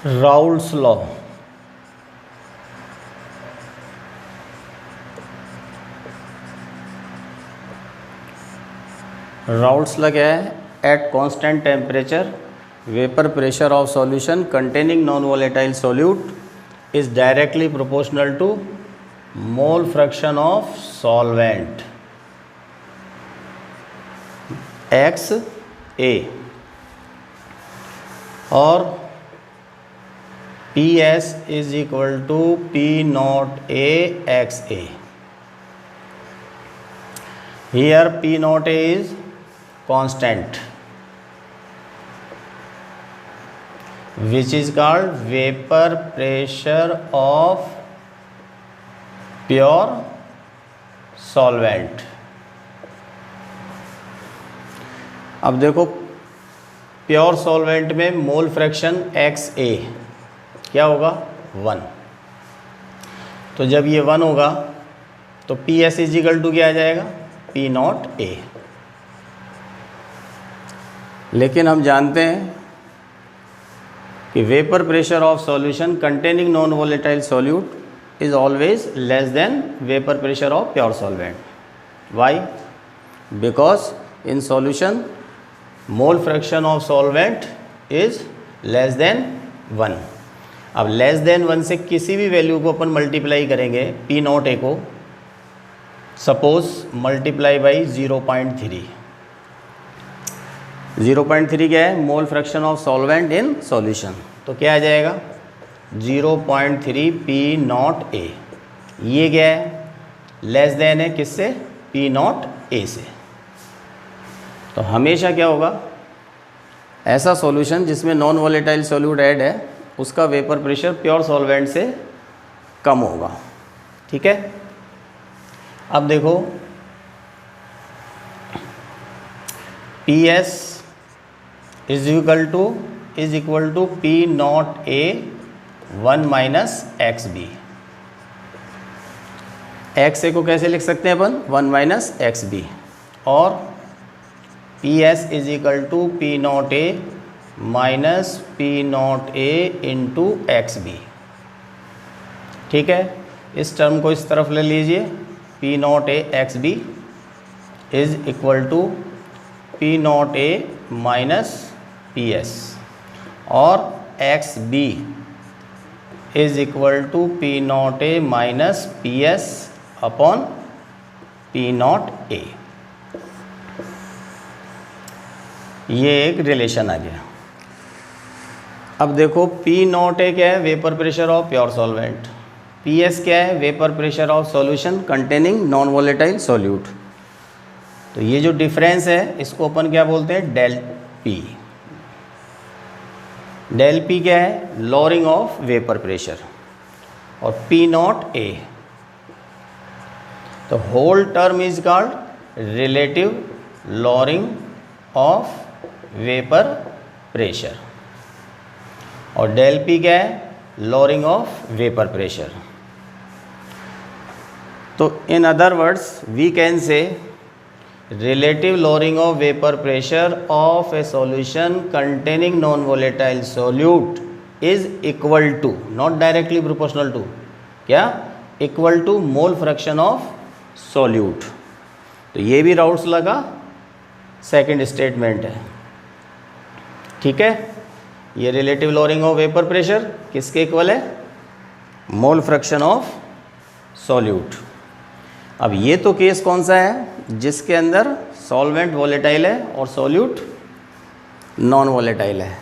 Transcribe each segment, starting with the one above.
Raoult's law. Raoul's law क्या है? At constant temperature vapour pressure of solution containing non volatile solute is directly proportional to mole fraction of solvent X A, और P S is equal to P not A X A. Here P not A is constant which is called vapor pressure of pure solvent। अब देखो pure solvent में mole fraction x ए क्या होगा? 1। तो जब ये 1 होगा तो P S is equal to क्या आ जाएगा? P not A. लेकिन हम जानते हैं कि vapour pressure of solution containing non volatile solute is always less than vapour pressure of pure solvent. Why? Because in solution mole fraction of solvent is less than 1। अब less than 1 से किसी भी value को अपन multiply करेंगे P not a को, suppose multiply by 0.3। 0.3 क्या है? मोल fraction of solvent in solution. तो क्या आ जाएगा? 0.3 पी नॉट ए। ये क्या है? लेस देन है किससे? पी नॉट ए से। तो हमेशा क्या होगा? ऐसा सॉल्यूशन जिसमें नॉन वोलेटाइल सॉल्यूट ऐड है उसका वेपर प्रेशर प्योर सॉल्वेंट से कम होगा। ठीक है। अब देखो P S is equal to P not A 1 minus X B. X A को कैसे लिख सकते हैं अपन? 1 माइनस एक्स बी। और P S is equal to P not A minus P not A into X B. ठीक है। इस टर्म को इस तरफ ले लीजिए। P not A X B is equal to P not A minus P S, और X B is equal to P not A minus P S upon P not A. ये एक रिलेशन आ गया। अब देखो पी नॉट ए क्या है? Vapour pressure of pure solvent. P S क्या है? Vapour pressure of solution containing non volatile solute. तो ये जो डिफरेंस है इसको अपन क्या बोलते हैं? Del P. डेल पी क्या है? Lowering of vapour pressure. और पी नॉट ए, तो whole term is called relative lowering of vapour pressure. और डेल पी क्या है? Lowering of vapour pressure. तो in other words we can say relative lowering of vapor pressure of a solution containing non-volatile solute is equal to, not directly proportional to, क्या? equal to mole fraction of solute। तो ये भी Raoult's law का second statement है। ठीक है। ये relative lowering of vapour pressure किसके इक्वल है? मोल फ्रैक्शन ऑफ सॉल्यूट। अब ये तो केस कौन सा है? जिसके अंदर सॉल्वेंट वोलेटाइल है और सॉल्यूट नॉन वोलेटाइल है।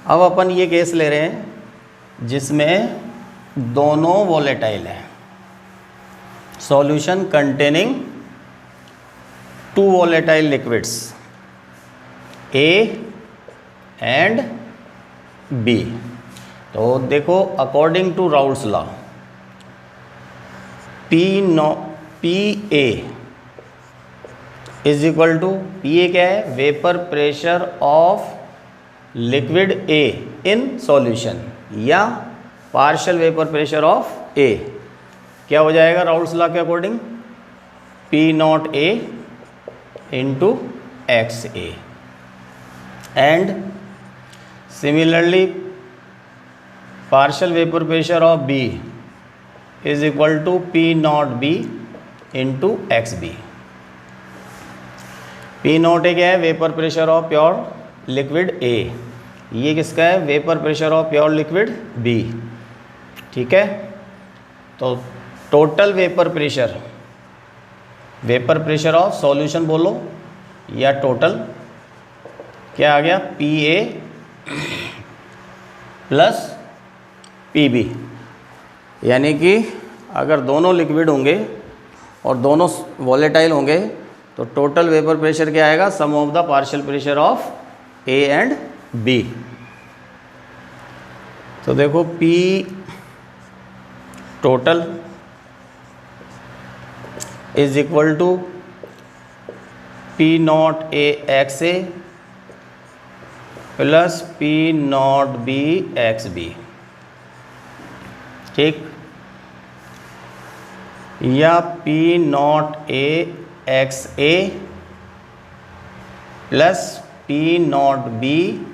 अब अपन ये केस ले रहे हैं जिसमें दोनों वोलेटाइल है। Solution containing 2 volatile liquids A and B. तो देखो according to Raoult's law P A is equal to, P A क्या है? Vapour pressure of liquid A in solution, या partial vapour pressure of A. क्या हो जाएगा Raoult's law के according? P not A into X A. And similarly partial vapour pressure of B is equal to P naught B into X B. P not A क्या है? Vapour pressure of pure liquid A. ये किसका है? Vapour pressure of pure liquid B. ठीक है, तो total vapour pressure of solution बोलो या टोटल क्या आ गया? P A plus P B. यानी कि अगर दोनों लिक्विड होंगे और दोनों वॉलेटाइल होंगे तो टोटल वेपर प्रेशर क्या आएगा? Sum of the partial pressure of A and B. तो देखो P total is equal to P not A X A plus P not B X B. ठीक, या P not A X A plus P not B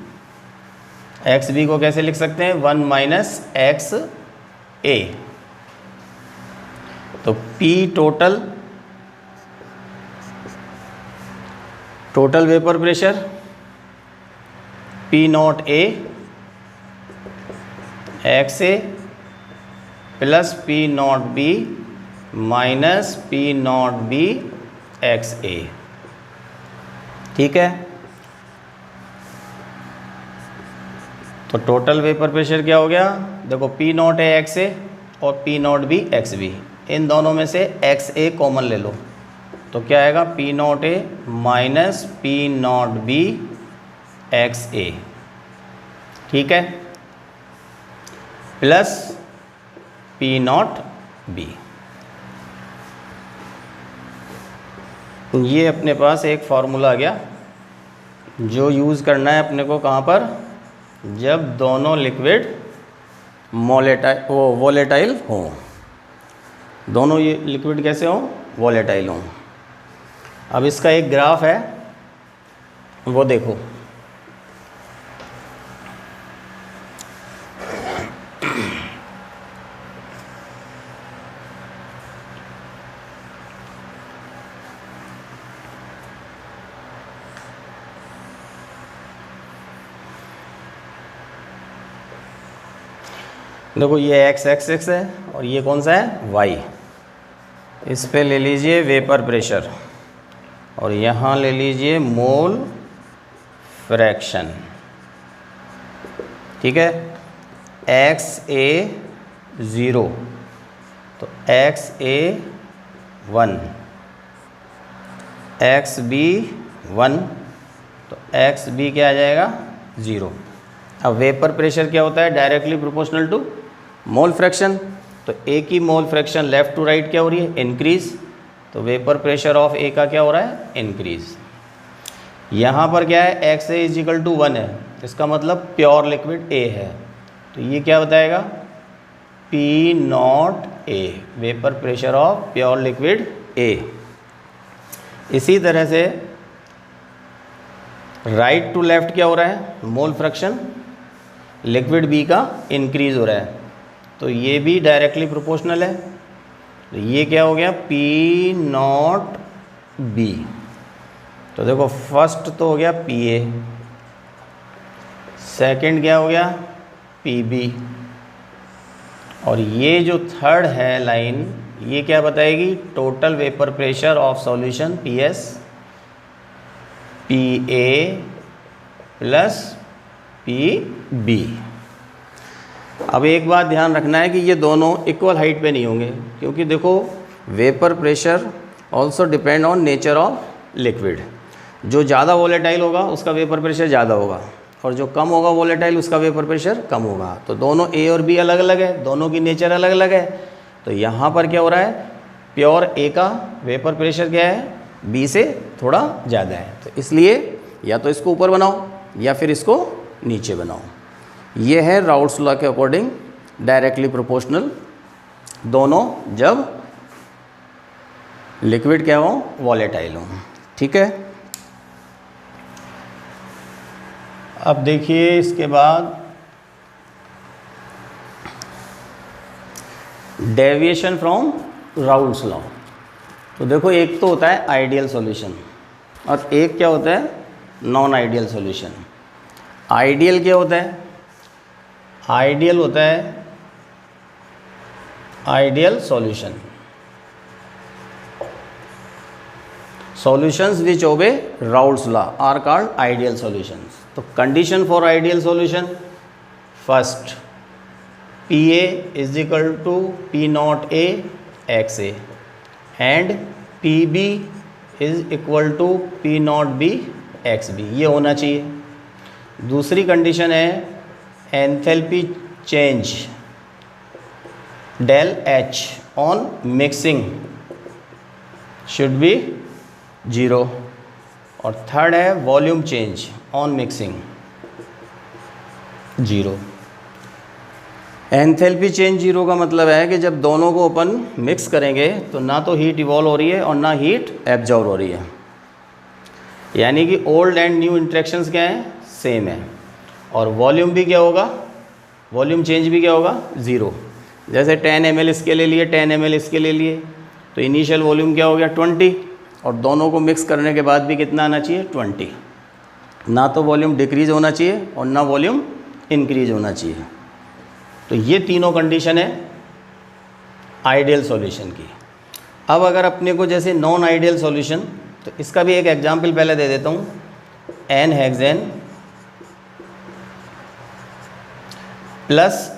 X B को कैसे लिख सकते हैं? 1 minus x A. तो P total vapour pressure P not A X A plus P not B minus P not B X A. ठीक है, तो total vapour pressure क्या हो गया? देखो P not A X A और P not B X B, इन दोनों में से एक्स ए कॉमन ले लो तो क्या आएगा? P not A minus P not B X A. ठीक है, प्लस P नॉट बी। ये अपने पास एक फार्मूला आ गया जो यूज़ करना है अपने को कहाँ पर? जब दोनों लिक्विड वॉलेटाइल हों। दोनों ये लिक्विड कैसे हों? वॉलेटाइल हों। अब इसका एक ग्राफ है, वो देखो। देखो ये एक्स एक्सिस है और ये कौन सा है? वाई। इस पे ले लीजिए वेपर प्रेशर और यहाँ ले लीजिए मोल फ्रैक्शन। ठीक है, एक्स ए 0 तो एक्स ए 1, एक्स बी 1 तो एक्स बी क्या आ जाएगा? 0। अब वेपर प्रेशर क्या होता है? Directly proportional to mole fraction. तो ए की mole fraction left to right क्या हो रही है? इंक्रीज। तो वेपर प्रेशर ऑफ ए का क्या हो रहा है? इंक्रीज। यहाँ पर क्या है? X A is equal to 1 है, इसका मतलब प्योर लिक्विड ए है। तो ये क्या बताएगा? P not a, vapour pressure of pure liquid ए। इसी तरह से राइट टू लेफ्ट क्या हो रहा है? मोल फ्रैक्शन लिक्विड बी का इंक्रीज हो रहा है, तो ये भी डायरेक्टली प्रोपोर्शनल है। तो ये क्या हो गया? P naught B. तो देखो फर्स्ट तो हो गया पी ए, सेकेंड क्या हो गया? पी बी, और ये जो थर्ड है लाइन ये क्या बताएगी? Total vapour pressure of solution P S, P A plus P B. अब एक बात ध्यान रखना है कि ये दोनों इक्वल हाइट पे नहीं होंगे, क्योंकि देखो vapour pressure also depend on nature of liquid. जो ज़्यादा वोलेटाइल होगा उसका वेपर प्रेशर ज़्यादा होगा, और जो कम होगा वोलेटाइल उसका वेपर प्रेशर कम होगा। तो दोनों ए और बी अलग अलग है, दोनों की नेचर अलग अलग है। तो यहाँ पर क्या हो रहा है? प्योर ए का वेपर प्रेशर क्या है? बी से थोड़ा ज़्यादा है, तो इसलिए या तो इसको ऊपर बनाओ या फिर इसको नीचे बनाओ। ये है राउल्ट्स लॉ के अकॉर्डिंग डायरेक्टली प्रोपोर्शनल, दोनों जब लिक्विड क्या हो? वॉलेटाइल हो। ठीक है, अब देखिए इसके बाद डेविएशन फ्रॉम राउल्स लॉ। तो देखो एक तो होता है आइडियल सॉल्यूशन और एक क्या होता है नॉन आइडियल सॉल्यूशन। आइडियल क्या होता है? आइडियल होता है ideal solution, solutions which obey Raoult's law are called ideal solutions. तो condition for ideal solution, first PA is equal to P naught A XA and PB is equal to P naught B XB, ये होना चाहिए। दूसरी condition है enthalpy change del H on mixing should be 0 और third है volume change on mixing 0। Enthalpy change 0 का मतलब है कि जब दोनों को अपन मिक्स करेंगे तो ना तो हीट इवॉल्व हो रही है और ना हीट एब्जॉर्ब हो रही है, यानी कि ओल्ड एंड न्यू इंटरेक्शंस क्या हैं, सेम है। और वॉल्यूम भी क्या होगा, वॉल्यूम चेंज भी क्या होगा, 0। जैसे 10 ml इसके ले लिए, 10 ml इसके ले लिए, तो इनिशियल वॉल्यूम क्या हो गया 20 और दोनों को मिक्स करने के बाद भी कितना आना चाहिए 20। ना तो वॉल्यूम डिक्रीज होना चाहिए और ना वॉल्यूम इंक्रीज होना चाहिए। तो ये तीनों कंडीशन है आइडियल सॉल्यूशन की। अब अगर अपने को जैसे नॉन आइडियल सॉल्यूशन, तो इसका भी एक एग्जांपल पहले दे देता हूँ। N hexane plus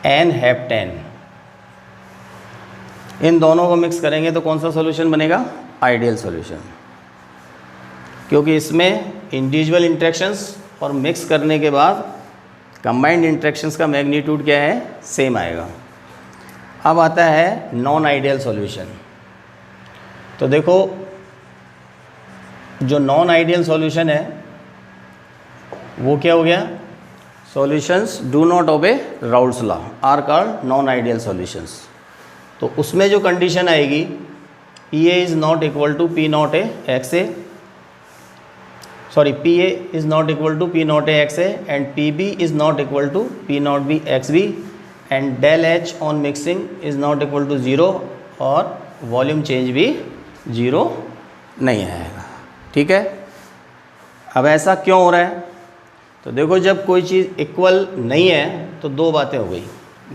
N heptane, इन दोनों को मिक्स करेंगे तो कौन सा सॉल्यूशन बनेगा, आइडियल सॉल्यूशन, क्योंकि इसमें इंडिविजुअल इंटरेक्शंस और मिक्स करने के बाद कंबाइंड इंटरेक्शंस का मैग्नीट्यूड क्या है, सेम आएगा। अब आता है नॉन आइडियल सॉल्यूशन। तो देखो जो नॉन आइडियल सॉल्यूशन है वो क्या हो गया, solutions do not obey Raoult's law are called non ideal solutions. तो उसमें जो कंडीशन आएगी P A is not equal to P not A X A, sorry P A is not equal to P not A X A and P B is not equal to P naught B X B and del H on mixing is not equal to 0 और volume change भी 0 नहीं आएगा। ठीक है, अब ऐसा क्यों हो रहा है? तो देखो जब कोई चीज़ इक्वल नहीं है तो दो बातें हो गई,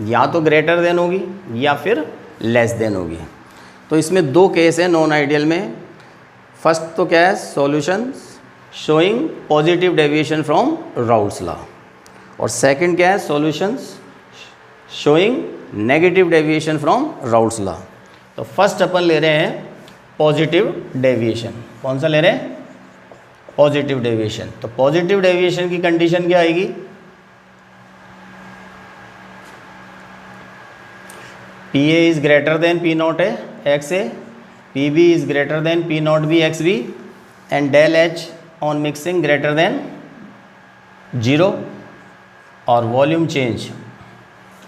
या तो ग्रेटर देन होगी या फिर लेस देन होगी। तो इसमें दो केस हैं नॉन आइडियल में। फर्स्ट तो क्या है, solutions showing positive deviation from Raoult's law, और सेकंड क्या है, solutions showing negative deviation from Raoult's law. तो फर्स्ट अपन ले रहे हैं पॉजिटिव डेविएशन। कौन सा ले रहे हैं, पॉजिटिव डेविएशन। तो पॉजिटिव डेविएशन की कंडीशन क्या आएगी, P A is greater than P not A X A, P B is greater than P naught B X B and del H on mixing greater than 0 और volume change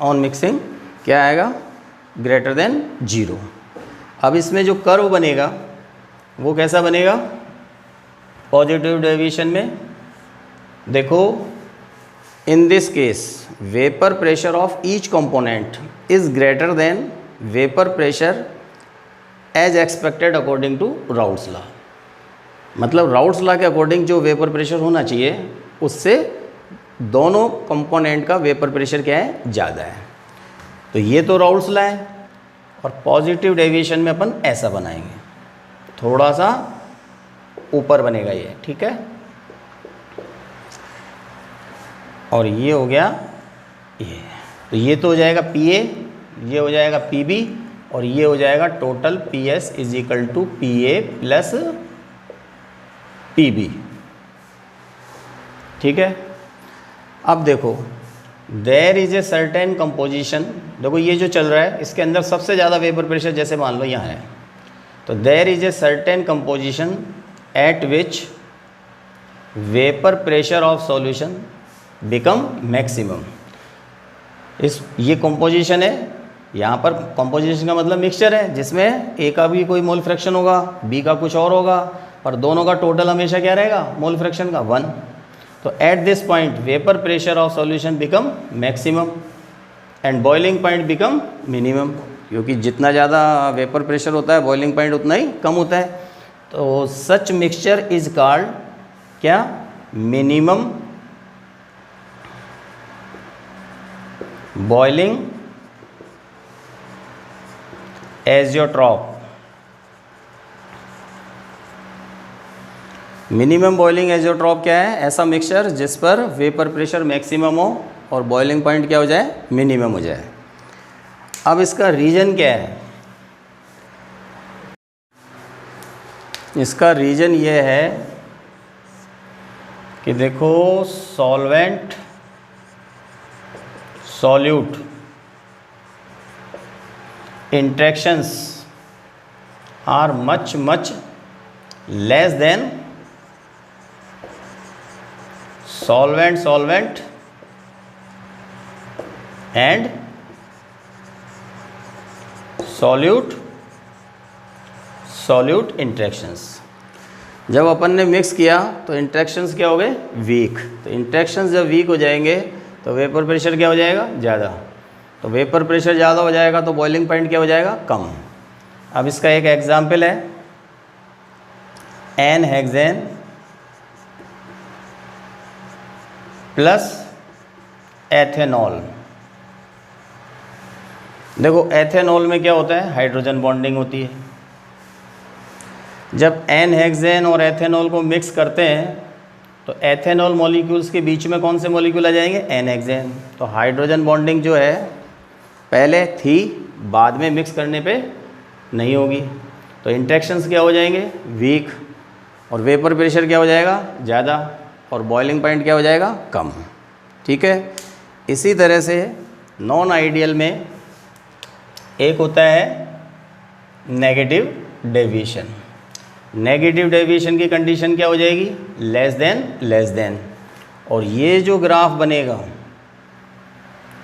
on mixing क्या आएगा, greater than 0। अब इसमें जो curve बनेगा वो कैसा बनेगा, पॉजिटिव डेविएशन में देखो in this case vapour pressure of each component is greater than vapour pressure as expected according to Raoult's law. मतलब राउल्स लॉ के अकॉर्डिंग जो वेपर प्रेशर होना चाहिए उससे दोनों कंपोनेंट का वेपर प्रेशर क्या है, ज़्यादा है। तो ये तो राउल्स लॉ है, और पॉजिटिव डेविएशन में अपन ऐसा बनाएंगे, थोड़ा सा ऊपर बनेगा ये। ठीक है, और ये हो गया ये, तो ये तो हो जाएगा पी ए, ये हो जाएगा पी बी, और ये हो जाएगा total P S is equal to P A plus P B. ठीक है, अब देखो there is a certain composition, देखो ये जो चल रहा है इसके अंदर सबसे ज़्यादा वेपर प्रेशर जैसे मान लो यहाँ है, तो there is a certain composition at which vapour pressure of solution become maximum. इस ये कंपोजिशन है, यहाँ पर कंपोजिशन का मतलब मिक्सचर है जिसमें ए का भी कोई मोल फ्रैक्शन होगा, बी का कुछ और होगा, पर दोनों का टोटल हमेशा क्या रहेगा, मोल फ्रैक्शन का 1। तो at this point vapour pressure of solution become maximum and boiling point become minimum, क्योंकि जितना ज़्यादा वेपर प्रेशर होता है बॉइलिंग पॉइंट उतना ही कम होता है। तो सच मिक्सचर इज कॉल्ड क्या, minimum boiling azeotrope. Minimum boiling azeotrope क्या है, ऐसा मिक्सचर जिस पर वेपर प्रेशर मैक्सिमम हो और बॉइलिंग पॉइंट क्या हो जाए, मिनिमम हो जाए। अब इसका रीजन क्या है, इसका रीजन ये है कि देखो solvent solute interactions are much less than solvent solvent and solute solute interactions. जब अपन ने मिक्स किया तो इंट्रैक्शंस क्या हो गए, वीक। तो इंट्रैक्शंस जब वीक हो जाएंगे तो वेपर प्रेशर क्या हो जाएगा, ज़्यादा। तो वेपर प्रेशर ज़्यादा हो जाएगा तो बॉइलिंग पॉइंट क्या हो जाएगा, कम। अब इसका एक एग्जांपल है एन हेक्सेन प्लस एथेनॉल। देखो एथेनॉल में क्या होता है, हाइड्रोजन बॉन्डिंग होती है। जब एन हेक्सेन और एथेनॉल को मिक्स करते हैं तो एथेनॉल मॉलिक्यूल्स के बीच में कौन से मॉलिक्यूल आ जाएंगे, एन हेक्सेन। तो हाइड्रोजन बॉन्डिंग जो है पहले थी, बाद में मिक्स करने पे नहीं होगी। तो इंट्रैक्शंस क्या हो जाएंगे, वीक, और वेपर प्रेशर क्या हो जाएगा, ज़्यादा, और बॉइलिंग पॉइंट क्या हो जाएगा, कम। ठीक है। इसी तरह से नॉन आइडियल में एक होता है नेगेटिव डेविएशन। नेगेटिव डेविएशन की कंडीशन क्या हो जाएगी, लेस देन। और ये जो ग्राफ बनेगा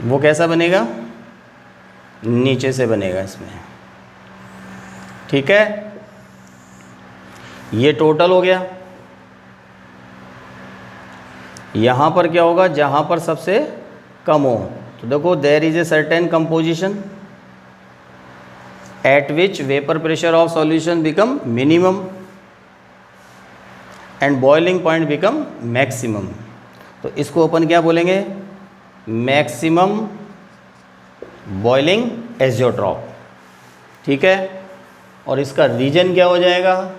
वो कैसा बनेगा, नीचे से बनेगा इसमें। ठीक है, ये टोटल हो गया। यहाँ पर क्या होगा, जहाँ पर सबसे कम हो, तो देखो there is a certain composition at which vapour pressure of solution become minimum and boiling point become maximum. तो इसको अपन क्या बोलेंगे, मैक्सिमम बॉइलिंग एजियोट्रॉप। ठीक है। और इसका रीजन क्या हो जाएगा,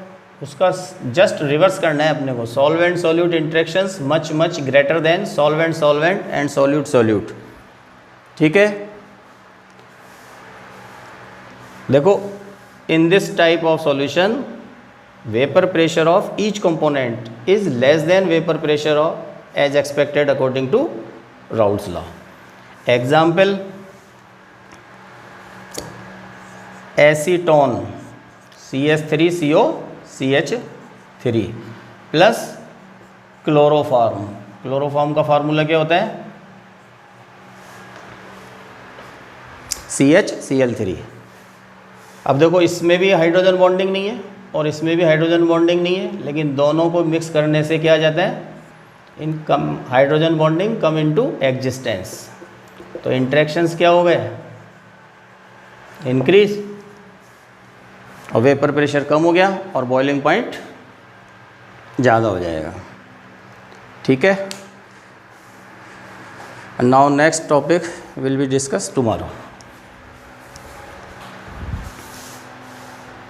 उसका जस्ट रिवर्स करना है अपने को, solvent solute interactions much greater than solvent solvent and solute solute. ठीक है। देखो in this type of solution vapour pressure of each component is less than vapour pressure of as expected according to Raoult's law. Example, acetone CH3COCH3 plus chloroform. Chloroform का formula क्या होता है, CHCl3। अब देखो इसमें भी हाइड्रोजन बॉन्डिंग नहीं है और इसमें भी हाइड्रोजन बॉन्डिंग नहीं है, लेकिन दोनों को मिक्स करने से क्या आ जाता है, इन कम hydrogen bonding come into existence. तो इंट्रैक्शंस क्या हो गए, इंक्रीज, और वेपर प्रेशर कम हो गया और बॉइलिंग पॉइंट ज़्यादा हो जाएगा। ठीक है। Now next topic will be discuss tomorrow.